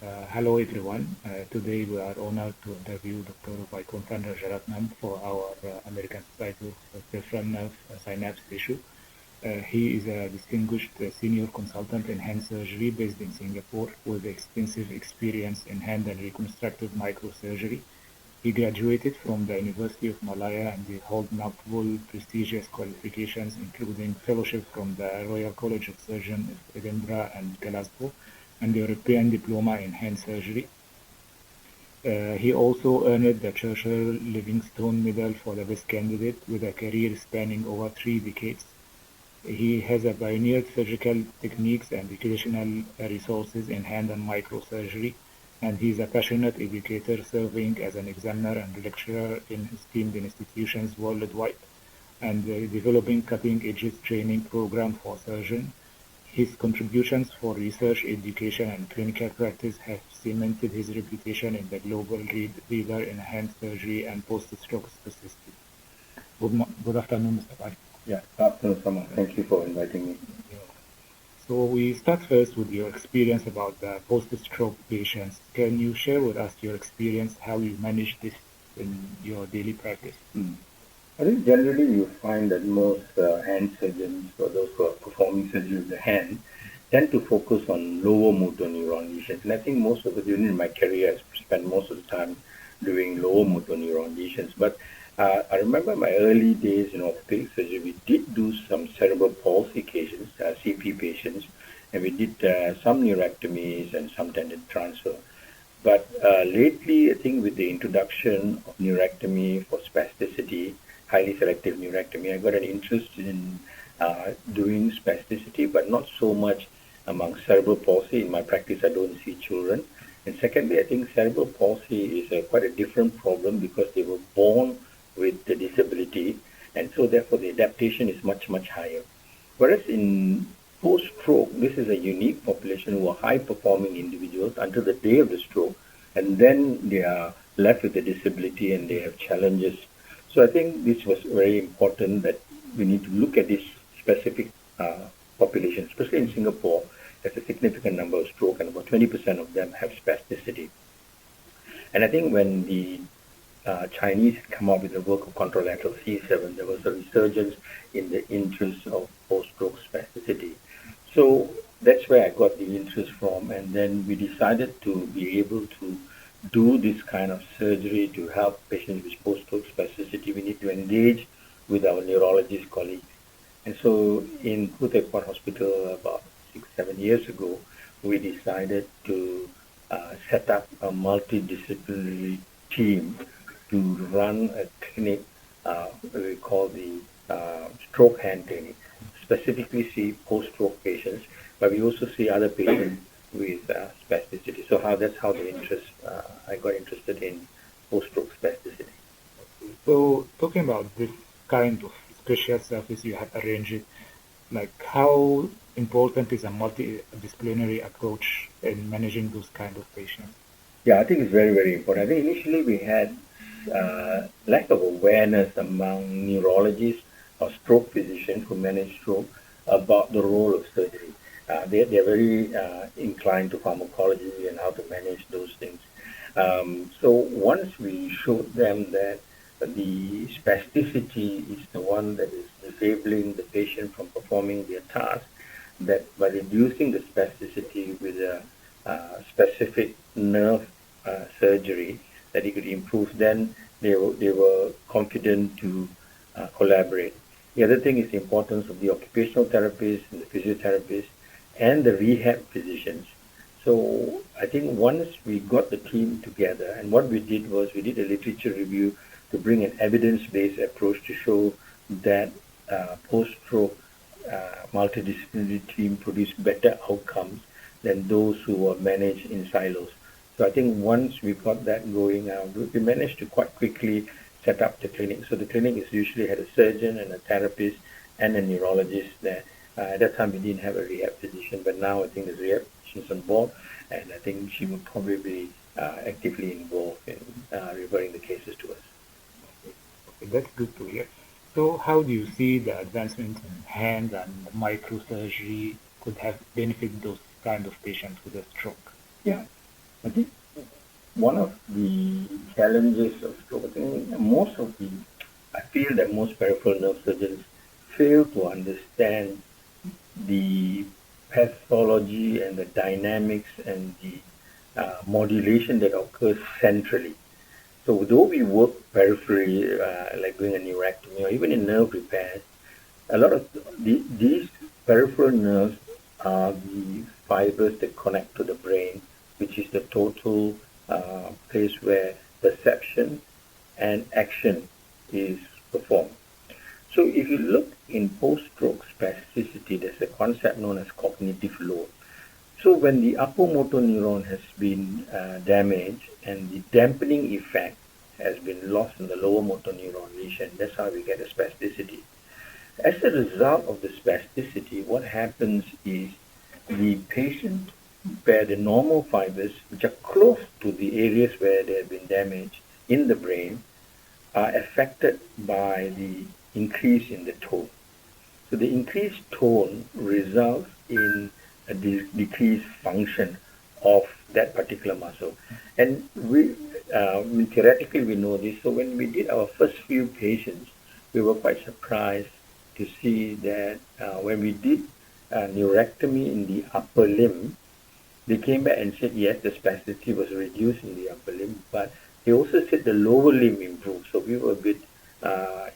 Hello everyone. Today we are honored to interview Dr. Vaikunthan for our American Society of Peripheral Nerve Synapse issue. He is a distinguished senior consultant in hand surgery based in Singapore with extensive experience in hand and reconstructive microsurgery. He graduated from the University of Malaya and he holds multiple prestigious qualifications, including fellowship from the Royal College of Surgeons of Edinburgh and Glasgow, and the European Diploma in Hand Surgery. He also earned the Churchill Livingstone Medal for the Best Candidate with a career spanning over 3 decades. He has pioneered surgical techniques and educational resources in hand and microsurgery, and he is a passionate educator serving as an examiner and lecturer in esteemed institutions worldwide and developing cutting-edge training programs for surgeons. His contributions for research, education, and clinical practice have cemented his reputation in the global leader in hand surgery and post-stroke spasticity. Good afternoon, Mr. Pai. Yeah, afternoon, Sama. Thank you for inviting me. So we start first with your experience about the post-stroke patients. Can you share with us your experience, how you manage this in your daily practice? I think generally you find that most hand surgeons, or those who are performing surgery with the hand, tend to focus on lower motor neuron lesions. And I think most of the during my career, I spent most of the time doing lower motor neuron lesions. But I remember my early days in orthopedic surgery, we did do some cerebral palsy cases, CP patients, and we did some neurectomies and some tendon transfer. But lately, I think with the introduction of neurectomy for spasticity, highly selective neurectomy, I got an interest in doing spasticity, but not so much among cerebral palsy. In my practice, I don't see children. And secondly, I think cerebral palsy is quite a different problem because they were born with the disability, and so therefore the adaptation is much, much higher. Whereas in post-stroke, this is a unique population who are high-performing individuals until the day of the stroke, and then they are left with a disability and they have challenges. So I think this was very important that we need to look at this specific population, especially in Singapore. There's a significant number of stroke, and about 20% of them have spasticity. And I think when the Chinese come up with the work of contralateral C7, there was a resurgence in the interest of post-stroke spasticity. So that's where I got the interest from, and then we decided to be able to do this kind of surgery to help patients with post-stroke spasticity. We need to engage with our neurologist colleagues. And so in Kutai Hospital about 6-7 years ago, we decided to set up a multidisciplinary team to run a clinic we call the stroke hand clinic, specifically see post-stroke patients, but we also see other patients with spasticity. So that's how I got interested in post-stroke spasticity. So talking about this kind of special service you have arranged, like how important is a multidisciplinary approach in managing those kind of patients? Yeah, I think it's very, very important. I think initially we had lack of awareness among neurologists or stroke physicians who manage stroke about the role of surgery. They're very inclined to pharmacology and how to manage those things. So once we showed them that the spasticity is the one that is disabling the patient from performing their task, that by reducing the spasticity with a specific nerve surgery, that it could improve, then they were confident to collaborate. The other thing is the importance of the occupational therapists and the physiotherapists and the rehab physicians. So I think once we got the team together, and what we did was we did a literature review to bring an evidence-based approach to show that post-stroke multidisciplinary team produced better outcomes than those who were managed in silos. So I think once we got that going, we managed to quite quickly set up the clinic. So the clinic is usually had a surgeon and a therapist and a neurologist there. At that time, we didn't have a rehab physician, but now I think there's rehab physicians on board, and I think she will probably be actively involved in referring the cases to us. Okay, that's good to hear. So how do you see the advancement in hand and microsurgery could have benefited those kind of patients with a stroke? Yeah. I think one of the challenges of stroke, I think I feel that most peripheral nerve surgeons fail to understand the pathology and the dynamics and the modulation that occurs centrally. So though we work peripherally, like doing a neurectomy or even in nerve repairs, a lot of these peripheral nerves are the fibers that connect to the brain, which is the total place where perception and action is performed. So if you look in post-stroke spasticity, there's a concept known as cognitive load. So when the upper motor neuron has been damaged and the dampening effect has been lost in the lower motor neuron lesion, that's how we get a spasticity. As a result of the spasticity, what happens is the patient where the normal fibers, which are close to the areas where they have been damaged in the brain, are affected by the increase in the tone. So the increased tone results in a decreased function of that particular muscle. And theoretically we know this. So when we did our first few patients, we were quite surprised to see that when we did neurectomy in the upper limb, they came back and said, yes, the spasticity was reduced in the upper limb, but they also said the lower limb improved. So we were a bit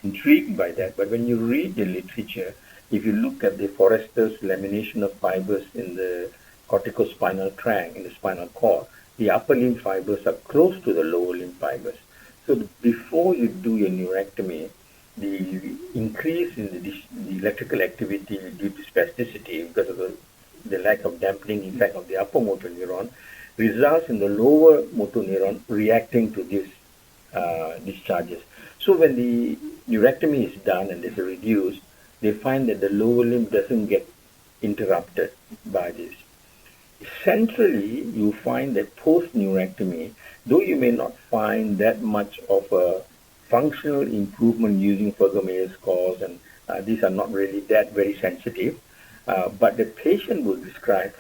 intrigued by that. But when you read the literature, if you look at the Forester's lamination of fibers in the corticospinal tract, in the spinal cord, the upper limb fibers are close to the lower limb fibers. So before you do your neurectomy, the increase in the electrical activity due to spasticity because of the lack of dampening effect of the upper motor neuron results in the lower motor neuron reacting to these discharges. So when the neurectomy is done and it's reduced, they find that the lower limb doesn't get interrupted by this. Centrally, you find that post-neurectomy, though you may not find that much of a functional improvement using Ferguson scores, and these are not really that very sensitive, but the patient will describe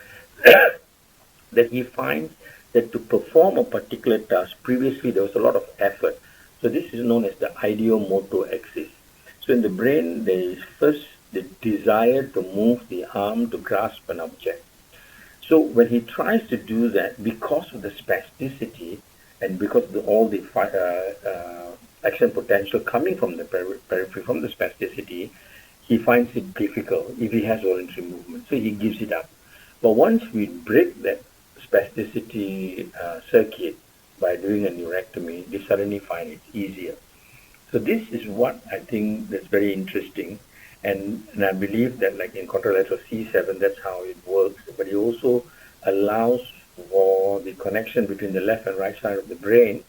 that he finds that to perform a particular task, previously there was a lot of effort. So this is known as the ideomotor axis. So in the brain, there is first the desire to move the arm to grasp an object. So when he tries to do that, because of the spasticity and because of all the action potential coming from the periphery, from the spasticity, he finds it difficult if he has voluntary movement. So he gives it up. But once we break that spasticity circuit by doing a neurectomy, they suddenly find it easier. So this is what I think that's very interesting. And I believe that like in contralateral C7, that's how it works. But it also allows for the connection between the left and right side of the brain.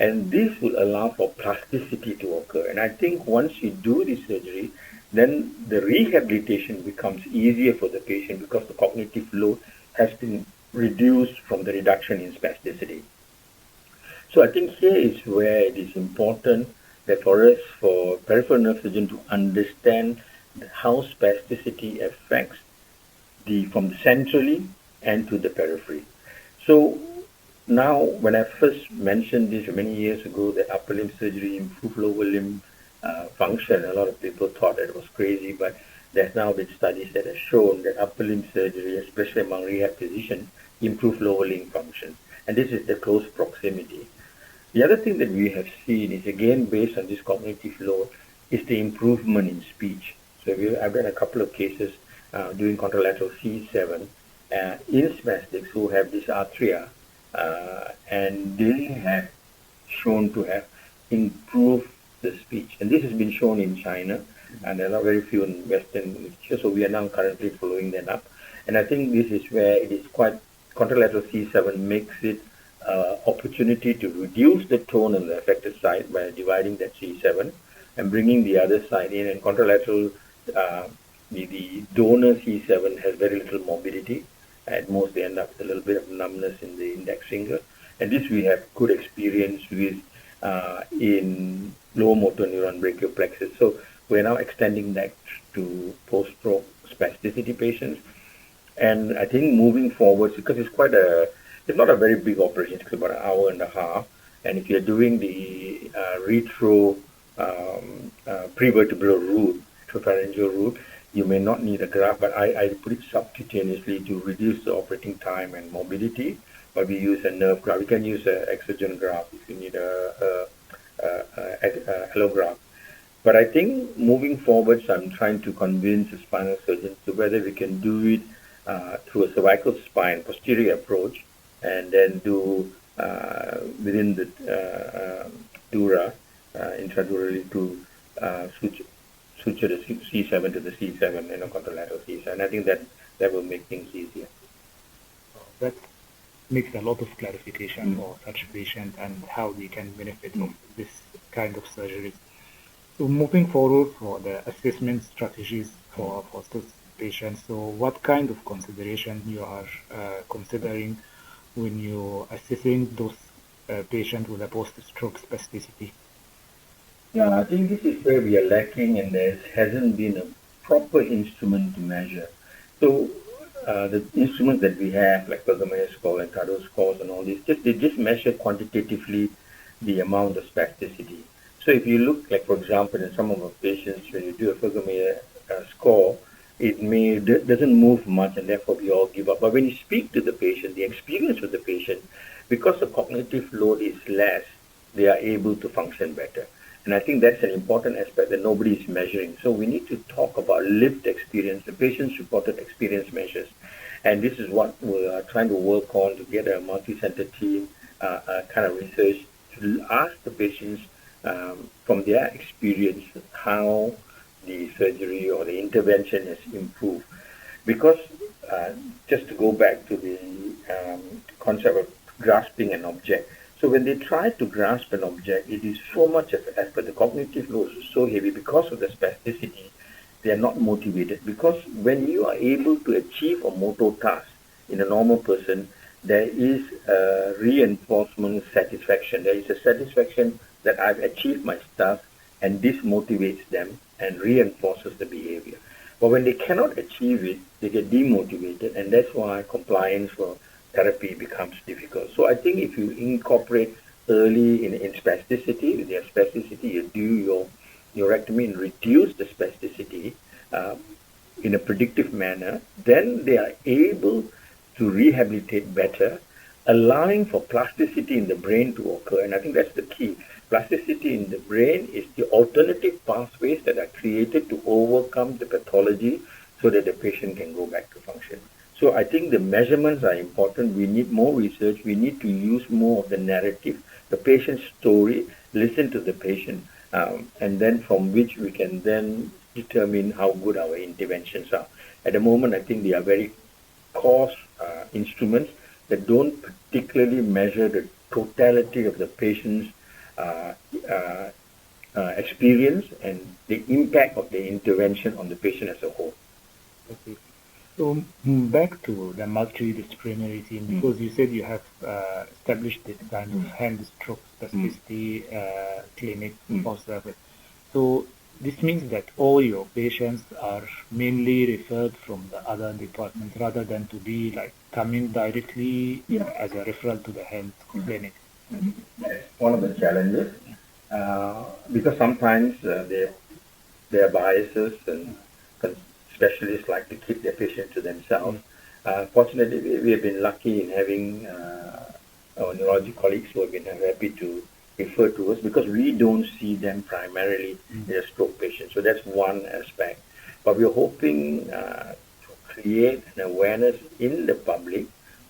And this will allow for plasticity to occur. And I think once you do this surgery, then the rehabilitation becomes easier for the patient because the cognitive load has been reduced from the reduction in spasticity. So I think here is where it is important that for us, for peripheral nerve surgeon to understand how spasticity affects from the centrally and to the periphery. So now, when I first mentioned this many years ago, that upper limb surgery improved lower limb function, a lot of people thought that it was crazy, but there's now been studies that have shown that upper limb surgery, especially among rehab physicians, improve lower limb function. And this is the close proximity. The other thing that we have seen is again based on this cognitive load is the improvement in speech. So I've done a couple of cases doing contralateral C7 in spastics who have dysarthria, and they have shown to have improved the speech. And this has been shown in China, and there are not very few in Western literature, so we are now currently following that up. And I think this is where it is quite, contralateral C7 makes it opportunity to reduce the tone on the affected side by dividing that C7 and bringing the other side in. And contralateral, the donor C7 has very little mobility. At most, they end up with a little bit of numbness in the index finger. And this we have good experience with in lower motor neuron brachial plexus. So we're now extending that to post-stroke spasticity patients. And I think moving forward, because it's quite a It's not a very big operation. It's about an hour and a half. And if you're doing the prevertebral route, retropharyngeal route, you may not need a graft, but I put it subcutaneously to reduce the operating time and mobility. But we use a nerve graft. We can use an exogen graft if you need a allograft. But I think moving forwards, I'm trying to convince the spinal surgeons to whether we can do it through a cervical spine posterior approach, and then do within the dura, intradurally to suture the C7 to the C7, contralateral C7. I think that will make things easier. That makes a lot of clarification for such patient and how they can benefit of this kind of surgeries. So moving forward for the assessment strategies for those patients, so what kind of consideration you are considering when you assessing those patients with a post-stroke spasticity? Yeah, I think this is where we are lacking, and there hasn't been a proper instrument to measure. So the instruments that we have, like Bergman score and Tado scores and all this, they just measure quantitatively the amount of spasticity. So if you look, like for example, in some of our patients, when you do a Bergman score, doesn't move much, and therefore we all give up. But when you speak to the patient, the experience with the patient, because the cognitive load is less, they are able to function better. And I think that's an important aspect that nobody is measuring. So we need to talk about lived experience, the patient's reported experience measures. And this is what we're trying to work on to get a multi-center team kind of research to ask the patients from their experience how the surgery or the intervention has improved. Because just to go back to the concept of grasping an object, so when they try to grasp an object, it is so much as per the cognitive load is so heavy because of the spasticity, they are not motivated. Because when you are able to achieve a motor task in a normal person, there is a reinforcement satisfaction. There is a satisfaction that I've achieved my stuff, and this motivates them and reinforces the behavior. But when they cannot achieve it, they get demotivated, and that's why compliance for therapy becomes difficult. So I think if you incorporate early in spasticity, with your spasticity, you do your neurectomy and reduce the spasticity in a predictive manner, then they are able to rehabilitate better, allowing for plasticity in the brain to occur. And I think that's the key. Plasticity in the brain is the alternative pathways that are created to overcome the pathology so that the patient can go back to function. So I think the measurements are important. We need more research. We need to use more of the narrative, the patient's story, listen to the patient, and then from which we can then determine how good our interventions are. At the moment, I think they are very coarse instruments that don't particularly measure the totality of the patient's experience and the impact of the intervention on the patient as a whole. Okay. So back to the multidisciplinary team, because you said you have established this kind of hand stroke spasticity clinic for service. So this means that all your patients are mainly referred from the other departments rather than to be like coming directly as a referral to the hand clinic. That's one of the challenges because sometimes there are biases, and specialists like to keep their patients to themselves. Fortunately, we have been lucky in having our neurology colleagues who have been happy to refer to us because we don't see them primarily in a stroke patient. So that's one aspect. But we're hoping to create an awareness in the public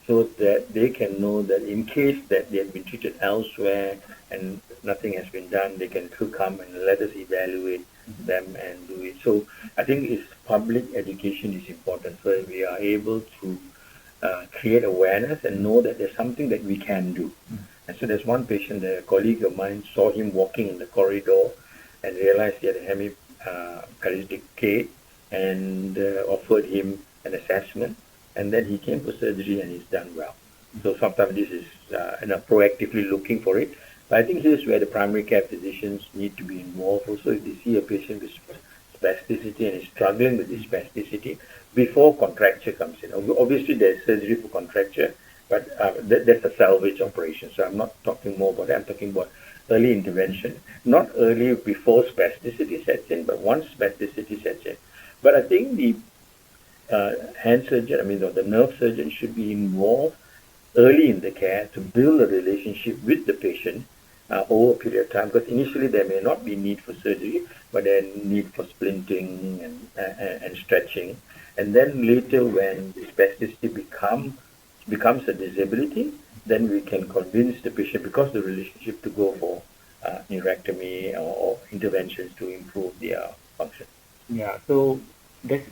so that they can know that in case that they have been treated elsewhere and nothing has been done, they can still come and let us evaluate them and do it. So I think it's public education is important, so we are able to create awareness and know that there's something that we can do. And so there's one patient, a colleague of mine saw him walking in the corridor and realized he had a hemiplegic gait and offered him an assessment, and then he came for surgery and he's done well. So sometimes this is proactively looking for it. But I think here's where the primary care physicians need to be involved. Also, if they see a patient with spasticity and is struggling with this spasticity, before contracture comes in. Obviously, there's surgery for contracture, But that's a salvage operation. So I'm not talking more about that. I'm talking about early intervention, not early before spasticity sets in, but once spasticity sets in. But I think the hand surgeon, I mean, or the nerve surgeon should be involved early in the care to build a relationship with the patient over a period of time. Because initially there may not be need for surgery, but then need for splinting and stretching. And then later, when the spasticity becomes a disability, then we can convince the patient, because the relationship, to go for neurectomy or interventions to improve their function. Yeah, so this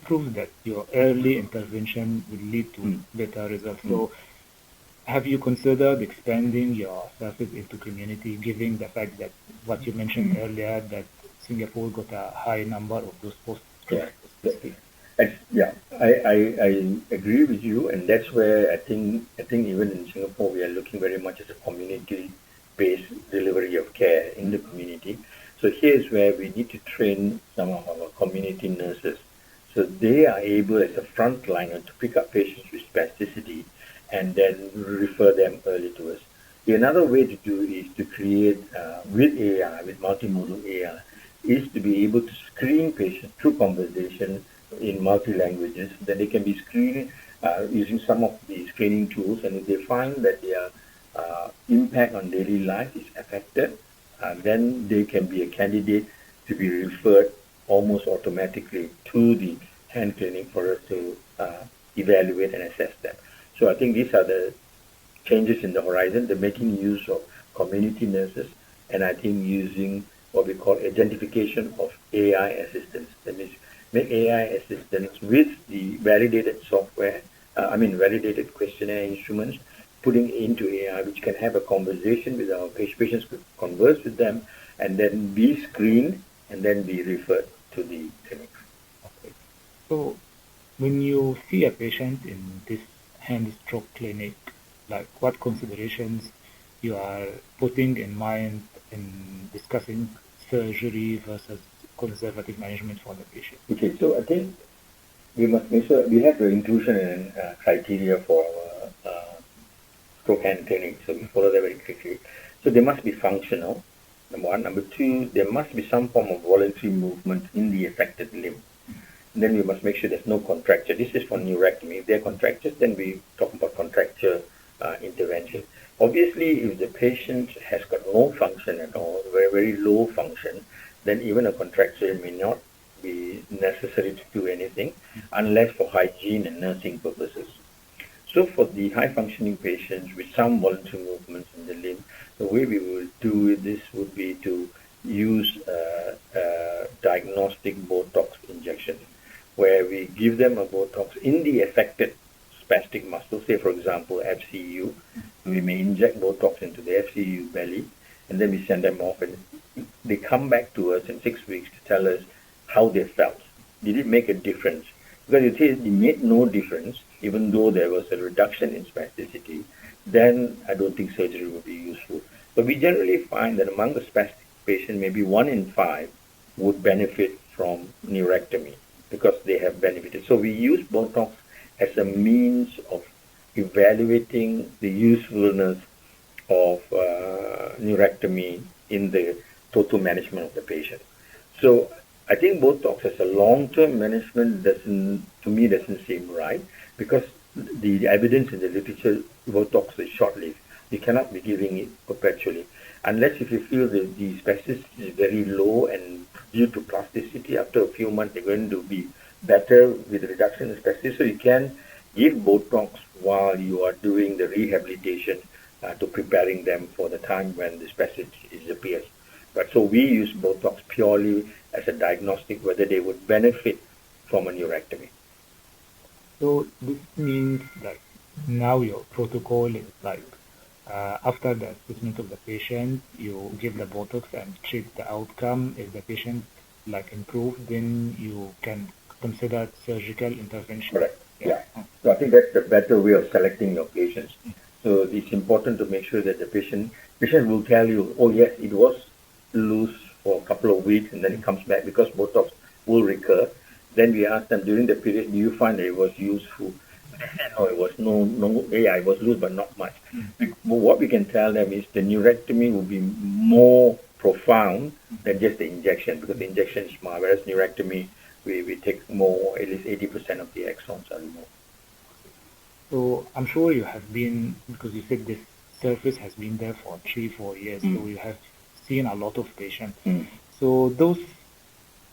proves that your early intervention will lead to Mm. better results. Mm. So have you considered expanding your service into community, given the fact that what you mentioned earlier, that Singapore got a high number of those post-stroke Yeah. specific? Yeah, I agree with you, and that's where I think even in Singapore we are looking very much as a community-based delivery of care in the community. So here's where we need to train some of our community nurses, so they are able as a frontliner to pick up patients with spasticity and then refer them early to us. Another way to do is to create with AI, with multimodal AI, is to be able to screen patients through conversation in multi-languages. Then they can be screened using some of the screening tools, and if they find that their impact on daily life is affected, then they can be a candidate to be referred almost automatically to the hand clinic for us to evaluate and assess them. So I think these are the changes in the horizon. They're making use of community nurses, and I think using what we call identification of AI assistants. That means make AI assistants with the validated software, validated questionnaire instruments, putting into AI, which can have a conversation with our patients, could converse with them, and then be screened and then be referred to the clinic. Okay. So when you see a patient in this hand stroke clinic, like what considerations you are putting in mind in discussing surgery versus conservative management for the patient? Okay, so I think we must make sure we have the inclusion and criteria for our stroke hand clinic, so we follow that very quickly. So they must be functional, number one. Number two, there must be some form of voluntary movement in the affected limb. And then we must make sure there's no contracture. This is for neurectomy. If there are contractures, then we talk about contracture intervention. Obviously, if the patient has got no function at all, very, very low function, then even a contracture may not be necessary to do anything unless for hygiene and nursing purposes. So for the high functioning patients with some voluntary movements in the limb, the way we will do this would be to use diagnostic Botox injection, where we give them a Botox in the affected spastic muscle, say for example FCU. We may inject Botox into the FCU belly, and then we send them off, and they come back to us in 6 weeks to tell us how they felt. Did it make a difference? Because if it made no difference, even though there was a reduction in spasticity, then I don't think surgery would be useful. But we generally find that among the spastic patients, maybe 1 in 5 would benefit from neurectomy because they have benefited. So we use Botox as a means of evaluating the usefulness of neurectomy in the total management of the patient. So I think Botox as a long-term management doesn't seem right, because the evidence in the literature, Botox is short-lived. You cannot be giving it perpetually, unless if you feel that the spasticity is very low and due to plasticity, after a few months they're going to be better with reduction in spasticity. So you can give Botox while you are doing the rehabilitation to preparing them for the time when the spasticity disappears. But so we use Botox purely as a diagnostic whether they would benefit from a neurectomy. So this means that now your protocol is like after the assessment of the patient, you give the Botox and treat the outcome. If the patient like improve, then you can consider surgical intervention. Correct. Yeah. So I think that's the better way of selecting your patients. So it's important to make sure that the patient will tell you, oh yes, it was loose for a couple of weeks and then it comes back, because Botox will recur. Then we ask them during the period, do you find that it was useful? No, it was yeah, it was loose, but not much. But what we can tell them is the neurectomy will be more profound than just the injection, because the injection is mild, whereas neurectomy, we take more, at least 80% of the exons are removed. So I'm sure you have been, because you said this surface has been there for 3, 4 years, so you have seen a lot of patients. So those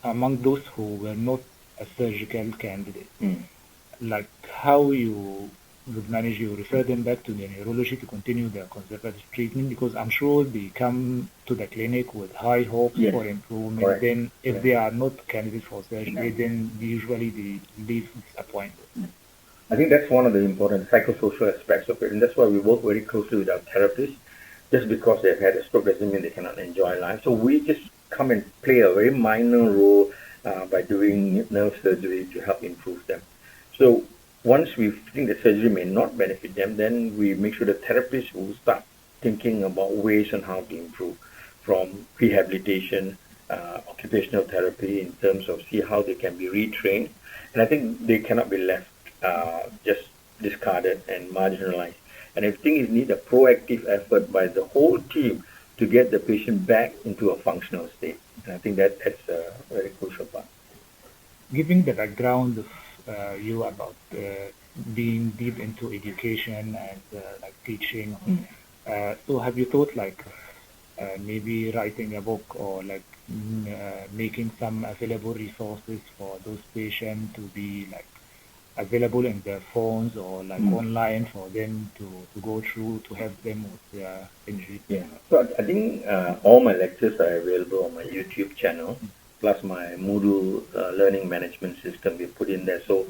among those who were not a surgical candidate, like how you would manage, you refer them back to the neurology to continue their conservative treatment, because I'm sure they come to the clinic with high hopes Yes, for improvement. correct. Then if Yeah. they are not candidates for surgery, No. then usually they leave disappointed. I think that's one of the important psychosocial aspects of it, and that's why we work very closely with our therapists. Just because they've had a stroke doesn't mean they cannot enjoy life. So we just come and play a very minor role by doing nerve surgery to help improve them. So once we think the surgery may not benefit them, then we make sure the therapist will start thinking about ways on how to improve, from rehabilitation, occupational therapy, in terms of see how they can be retrained. And I think they cannot be left just discarded and marginalized. And I think it needs a proactive effort by the whole team to get the patient back into a functional state. And I think that's a very crucial part. Giving the background of you about being deep into education and like teaching, so have you thought like maybe writing a book or like making some available resources for those patients to be like available in their phones or like online for them to go through to help them with their injury? Yeah. So I think all my lectures are available on my YouTube channel, plus my Moodle learning management system we put in there. So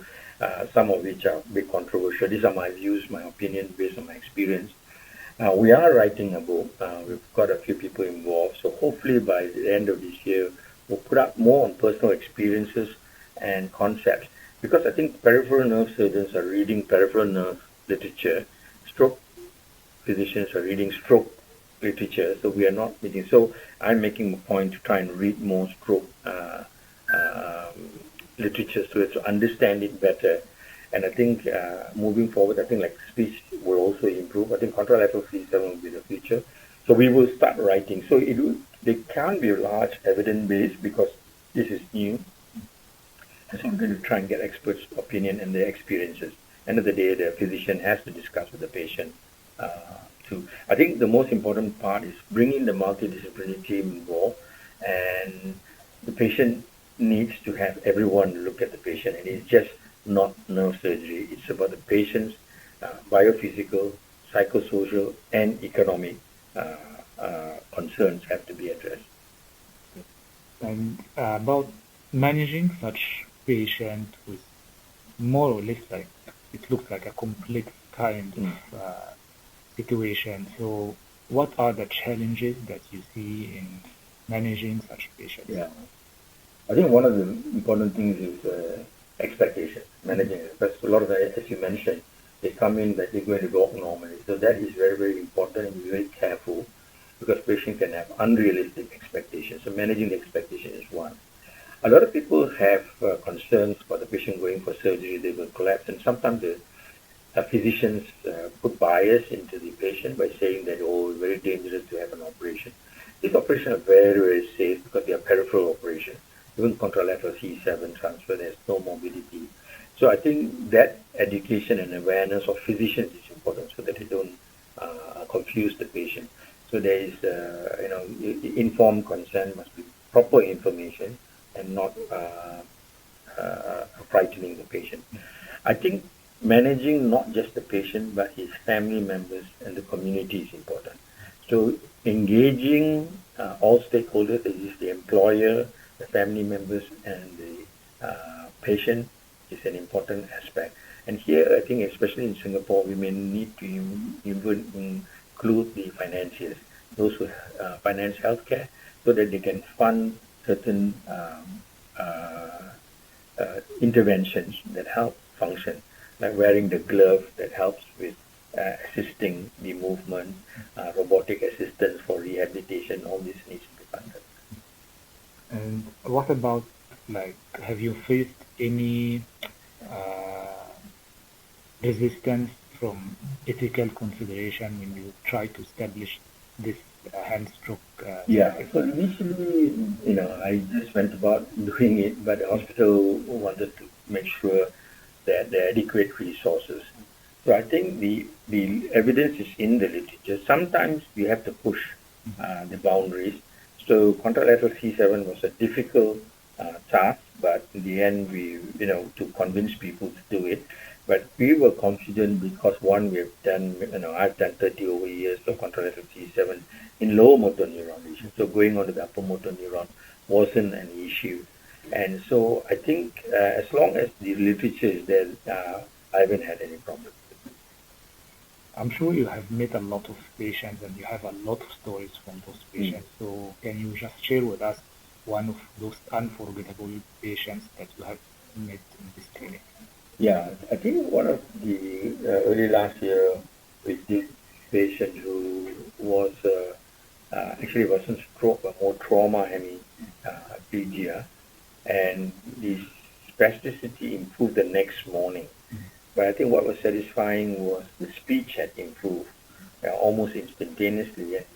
some of which are a bit controversial. These are my views, my opinions based on my experience. We are writing a book. We've got a few people involved. So hopefully by the end of this year, we'll put up more on personal experiences and concepts. Because I think peripheral nerve surgeons are reading peripheral nerve literature. Stroke physicians are reading stroke literature. So we are not reading. So I'm making a point to try and read more stroke literature so as to understand it better. And I think moving forward, I think like speech will also improve. I think contralateral C7 will be the future. So we will start writing. So they can't be large evidence base because this is new. And so I'm going to try and get experts' opinion and their experiences. End of the day, the physician has to discuss with the patient too. I think the most important part is bringing the multidisciplinary team involved, and the patient needs to have everyone look at the patient, and it's just not nerve surgery. It's about the patient's biophysical, psychosocial, and economic concerns have to be addressed. And about managing such patient with more or less like it looks like a complex kind of situation. So what are the challenges that you see in managing such patients? Yeah. I think one of the important things is expectation, managing it. Because a lot of the, as you mentioned, they come in that they're going to walk normally. So that is very, very important and be very careful, because patients can have unrealistic expectations. So managing the expectation is one. A lot of people have concerns about the patient going for surgery, they will collapse, and sometimes the physicians put bias into the patient by saying that, oh, it's very dangerous to have an operation. These operations are very, very safe because they are peripheral operations. Even contralateral C7 transfer, there's no morbidity. So I think that education and awareness of physicians is important so that they don't confuse the patient. So there is, informed consent must be proper information and not frightening the patient. I think managing not just the patient but his family members and the community is important. So engaging all stakeholders, that is the employer, the family members, and the patient, is an important aspect. And here, I think, especially in Singapore, we may need to even include the financiers, those who finance healthcare, so that they can fund certain interventions that help function, like wearing the glove that helps with assisting the movement, robotic assistance for rehabilitation. All this needs to be funded. And what about like have you faced any uh, resistance from ethical consideration when you try to establish this hand stroke Yeah, system? so initially, I just went about doing it, but the hospital wanted to make sure that there are adequate resources. So I think the evidence is in the literature. Sometimes we have to push the boundaries. So contralateral C7 was a difficult task, but in the end, to convince people to do it. But we were confident because one, we have done, I've done 30 over years of contralateral C7 in lower motor neuron lesions. So going on to the upper motor neuron wasn't an issue. And so I think as long as the literature is there, I haven't had any problem. I'm sure you have met a lot of patients and you have a lot of stories from those Mm. patients. So can you just share with us one of those unforgettable patients that you have met in this clinic? Yeah, I think one of the early last year we did patient who was actually wasn't stroke but more trauma hemiplegia, and the spasticity improved the next morning. But I think what was satisfying was the speech had improved almost instantaneously. And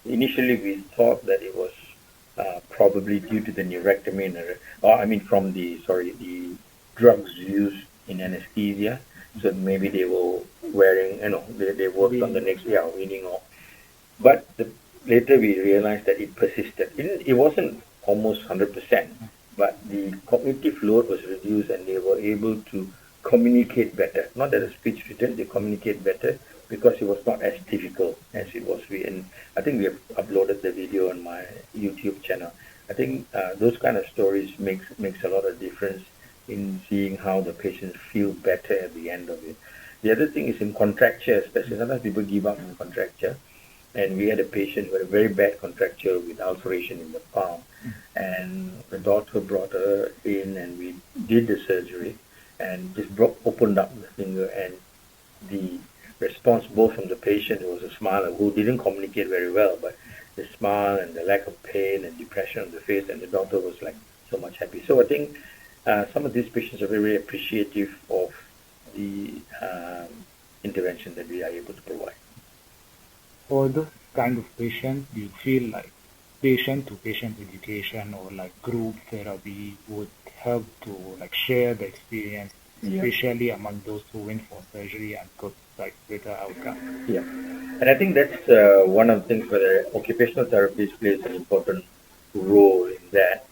initially, we thought that it was probably due to the neurectomy, or I mean, from the drugs used in anesthesia. So maybe they were wearing, they worked on the Being next, yeah, weaning off. But later we realized that it persisted. It wasn't almost 100%, but the cognitive load was reduced and they were able to communicate better. Not that the speech written, they communicate better because it was not as difficult as it was. And I think we have uploaded the video on my YouTube channel. I think those kind of stories makes a lot of difference in seeing how the patients feel better at the end of it. The other thing is in contracture, especially sometimes people give up in contracture, and we had a patient who had a very bad contracture with ulceration in the palm, and the doctor brought her in and we did the surgery and just opened up the finger, and the response both from the patient who was a smiler who didn't communicate very well, but the smile and the lack of pain and depression on the face, and the doctor was like so much happy. So I think some of these patients are very, very appreciative of the intervention that we are able to provide. for those kind of patients, do you feel like patient to patient education or like group therapy would help to like share the experience, Yeah. especially among those who went for surgery and got like better outcome? Yeah. And I think that's one of the things where the occupational therapist plays an important role in that,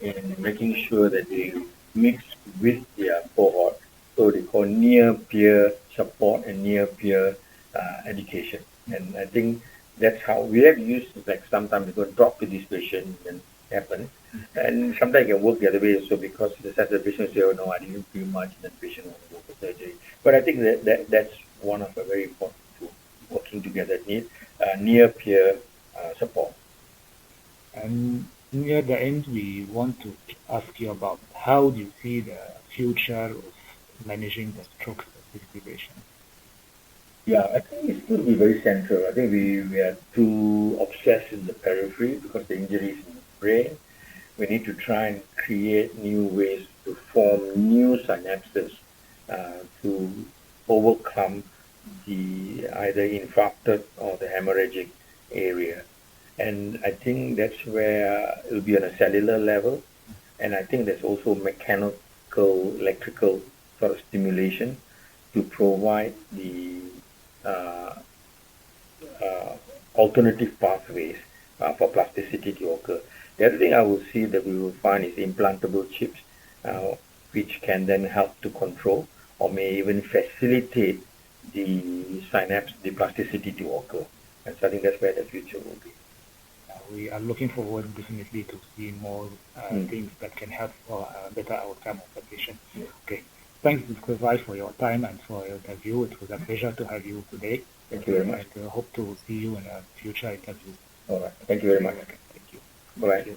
in making sure that they mix with their cohort. So they call near peer support and near peer education. And I think that's how we have used, like sometimes we go talk to this patient and happen. And sometimes it can work the other way. So because the patient say, oh no, I didn't feel much, and then the patient wants to go for surgery. But I think that's one of a very important tool, working together, near peer support. And near the end, we want to ask you about how do you see the future of managing the stroke specificity patient? Yeah, I think it's going to be very central. I think we are too obsessed in the periphery because the injury is in the brain. We need to try and create new ways to form new synapses to overcome the either infarcted or the hemorrhagic area. And I think that's where it'll be on a cellular level. And I think there's also mechanical, electrical sort of stimulation to provide the uh, uh, alternative pathways for plasticity to occur. The other thing I will see that we will find is implantable chips, which can then help to control or may even facilitate the synapse, the plasticity to occur. And so I think that's where the future will be. We are looking forward definitely to see more Mm. things that can help for a better outcome of the patient. Yeah. Okay. Thanks, Dr. Vai, for your time and for your interview. It was a pleasure to have you today. Thank you very much. And hope to see you in future interviews. All right. Thank you very much. Okay, thank you. Bye. Thank you.